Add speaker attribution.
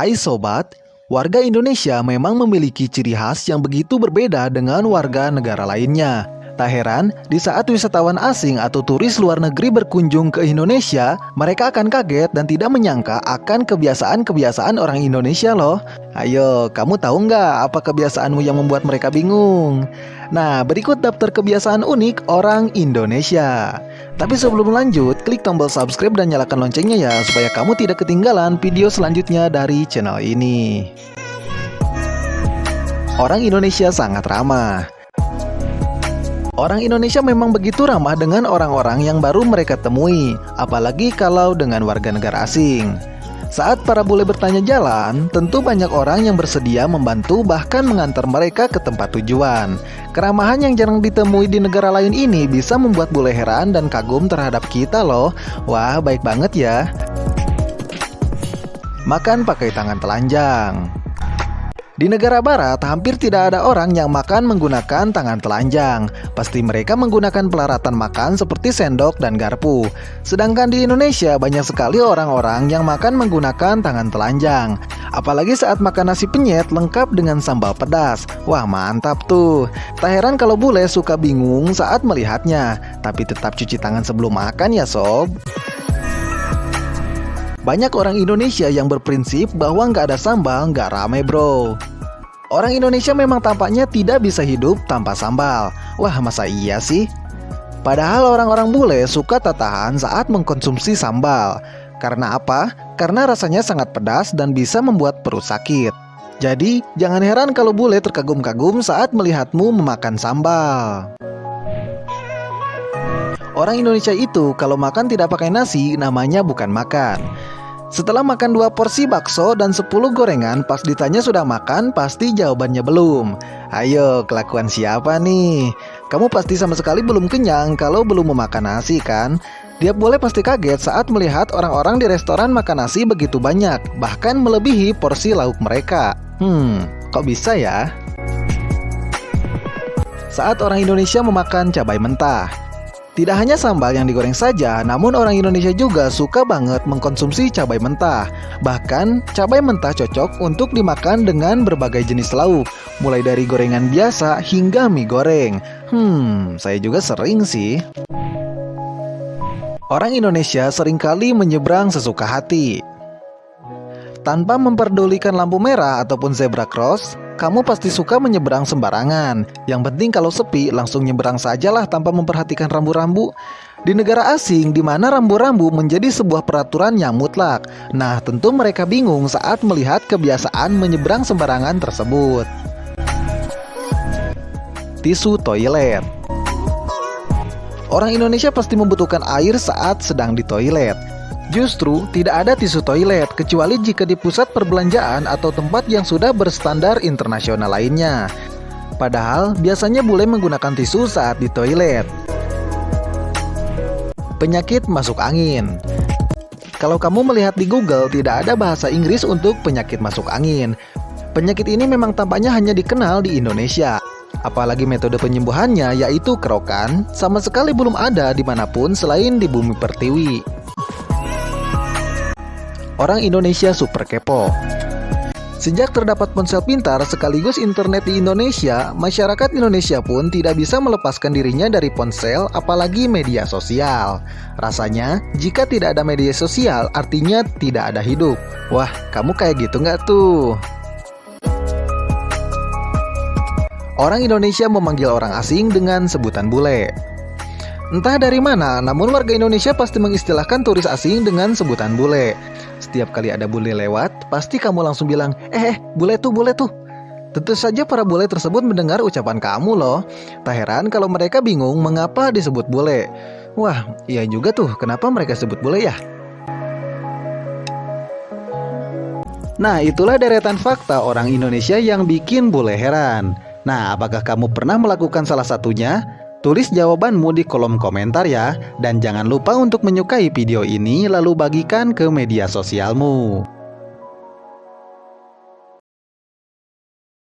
Speaker 1: Hai sobat, warga Indonesia memang memiliki ciri khas yang begitu berbeda dengan warga negara lainnya. Tak heran, di saat wisatawan asing atau turis luar negeri berkunjung ke Indonesia, mereka akan kaget dan tidak menyangka akan kebiasaan-kebiasaan orang Indonesia loh. Ayo, kamu tahu nggak apa kebiasaanmu yang membuat mereka bingung? Nah, berikut daftar kebiasaan unik orang Indonesia. Tapi sebelum lanjut, klik tombol subscribe dan nyalakan loncengnya ya, supaya kamu tidak ketinggalan video selanjutnya dari channel ini. Orang Indonesia sangat ramah. Orang Indonesia memang begitu ramah dengan orang-orang yang baru mereka temui, apalagi kalau dengan warga negara asing. Saat para bule bertanya jalan, tentu banyak orang yang bersedia membantu bahkan mengantar mereka ke tempat tujuan. Keramahan yang jarang ditemui di negara lain ini bisa membuat bule heran dan kagum terhadap kita loh. Wah, baik banget ya. Makan pakai tangan telanjang. Di negara barat, hampir tidak ada orang yang makan menggunakan tangan telanjang. Pasti mereka menggunakan peralatan makan seperti sendok dan garpu. Sedangkan di Indonesia, banyak sekali orang-orang yang makan menggunakan tangan telanjang. Apalagi saat makan nasi penyet lengkap dengan sambal pedas. Wah, mantap tuh. Tak heran kalau bule suka bingung saat melihatnya. Tapi tetap cuci tangan sebelum makan ya sob. Banyak orang Indonesia yang berprinsip bahwa nggak ada sambal nggak rame bro. Orang Indonesia memang tampaknya tidak bisa hidup tanpa sambal. Wah, masa iya sih? Padahal orang-orang bule suka tak tahan saat mengkonsumsi sambal. Karena apa? Karena rasanya sangat pedas dan bisa membuat perut sakit. Jadi, jangan heran kalau bule terkagum-kagum saat melihatmu memakan sambal. Orang Indonesia itu kalau makan tidak pakai nasi namanya bukan makan. Setelah makan 2 porsi bakso dan 10 gorengan, pas ditanya sudah makan, pasti jawabannya belum. Ayo, kelakuan siapa nih? Kamu pasti sama sekali belum kenyang kalau belum memakan nasi kan? Dia boleh pasti kaget saat melihat orang-orang di restoran makan nasi begitu banyak, bahkan melebihi porsi lauk mereka. Kok bisa ya? Saat orang Indonesia memakan cabai mentah. Tidak hanya sambal yang digoreng saja, namun orang Indonesia juga suka banget mengkonsumsi cabai mentah. Bahkan, cabai mentah cocok untuk dimakan dengan berbagai jenis lauk, mulai dari gorengan biasa hingga mie goreng. Saya juga sering sih. Orang Indonesia seringkali menyeberang sesuka hati. Tanpa memperdulikan lampu merah ataupun zebra cross, kamu pasti suka menyeberang sembarangan. Yang penting kalau sepi, langsung nyeberang sajalah tanpa memperhatikan rambu-rambu. Di negara asing, di mana rambu-rambu menjadi sebuah peraturan yang mutlak. Nah, tentu mereka bingung saat melihat kebiasaan menyeberang sembarangan tersebut. Tisu toilet. Orang Indonesia pasti membutuhkan air saat sedang di toilet. Justru tidak ada tisu toilet kecuali jika di pusat perbelanjaan atau tempat yang sudah berstandar internasional lainnya. Padahal biasanya bule menggunakan tisu saat di toilet. Penyakit masuk angin. Kalau kamu melihat di Google, tidak ada bahasa Inggris untuk penyakit masuk angin. Penyakit ini memang tampaknya hanya dikenal di Indonesia. Apalagi metode penyembuhannya yaitu kerokan, sama sekali belum ada dimanapun selain di bumi pertiwi. Orang Indonesia super kepo. Sejak terdapat ponsel pintar sekaligus internet di Indonesia, masyarakat Indonesia pun tidak bisa melepaskan dirinya dari ponsel, apalagi media sosial. Rasanya, jika tidak ada media sosial, artinya tidak ada hidup. Wah, kamu kayak gitu nggak tuh? Orang Indonesia memanggil orang asing dengan sebutan bule. Entah dari mana, namun warga Indonesia pasti mengistilahkan turis asing dengan sebutan bule. Setiap kali ada bule lewat, pasti kamu langsung bilang, bule tuh. Tentu saja para bule tersebut mendengar ucapan kamu loh. Tak heran kalau mereka bingung mengapa disebut bule. Wah, iya juga tuh, kenapa mereka sebut bule ya? Nah, itulah deretan fakta orang Indonesia yang bikin bule heran. Nah, apakah kamu pernah melakukan salah satunya? Tulis jawabanmu di kolom komentar ya. Dan jangan lupa untuk menyukai video ini lalu bagikan ke media sosialmu.